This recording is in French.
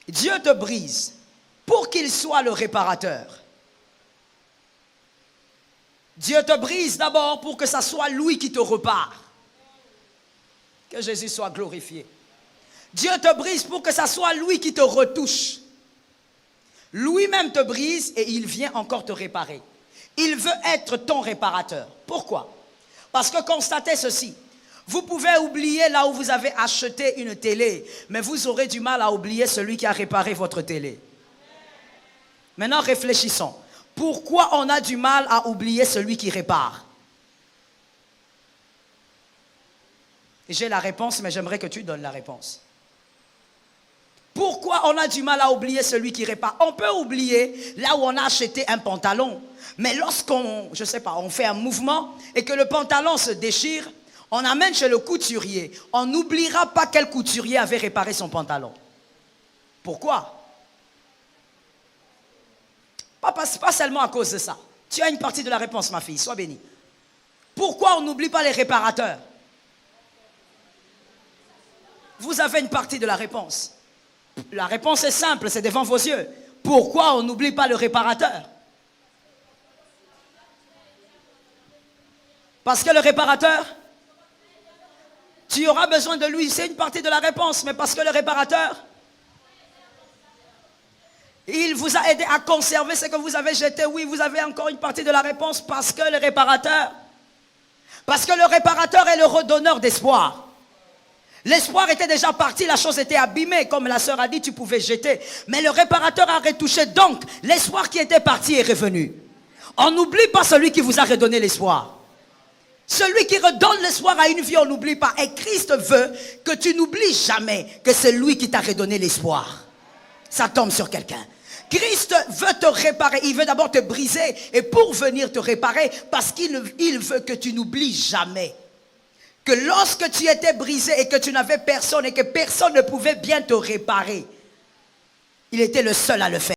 Dieu te brise pour qu'il soit le réparateur. Dieu te brise d'abord pour que ça soit lui qui te repart. Que Jésus soit glorifié. Dieu te brise pour que ça soit lui qui te retouche. Lui-même te brise et il vient encore te réparer. Il veut être ton réparateur. Pourquoi? Parce que constatez ceci. Vous pouvez oublier là où vous avez acheté une télé, mais vous aurez du mal à oublier celui qui a réparé votre télé. Maintenant, réfléchissons. Pourquoi on a du mal à oublier celui qui répare? J'ai la réponse, mais j'aimerais que tu donnes la réponse. Pourquoi on a du mal à oublier celui qui répare? On peut oublier là où on a acheté un pantalon, mais lorsqu'on, je ne sais pas, on fait un mouvement et que le pantalon se déchire, on amène chez le couturier. On n'oubliera pas quel couturier avait réparé son pantalon. Pourquoi? Pas seulement à cause de ça. Tu as une partie de la réponse, ma fille, sois bénie. Pourquoi on n'oublie pas les réparateurs? Vous avez une partie de la réponse. La réponse est simple, c'est devant vos yeux. Pourquoi on n'oublie pas le réparateur? Parce que le réparateur, tu auras besoin de lui, c'est une partie de la réponse, mais parce que le réparateur, il vous a aidé à conserver ce que vous avez jeté. Oui, vous avez encore une partie de la réponse parce que le réparateur est le redonneur d'espoir. L'espoir était déjà parti, la chose était abîmée. Comme la sœur a dit, tu pouvais jeter. Mais le réparateur a retouché. Donc, l'espoir qui était parti est revenu. On n'oublie pas celui qui vous a redonné l'espoir. Celui qui redonne l'espoir à une vie, on n'oublie pas. Et Christ veut que tu n'oublies jamais que c'est lui qui t'a redonné l'espoir. Ça tombe sur quelqu'un. Christ veut te réparer. Il veut d'abord te briser. Et pour venir te réparer, parce qu'il veut que tu n'oublies jamais que lorsque tu étais brisé et que tu n'avais personne et que personne ne pouvait bien te réparer, il était le seul à le faire.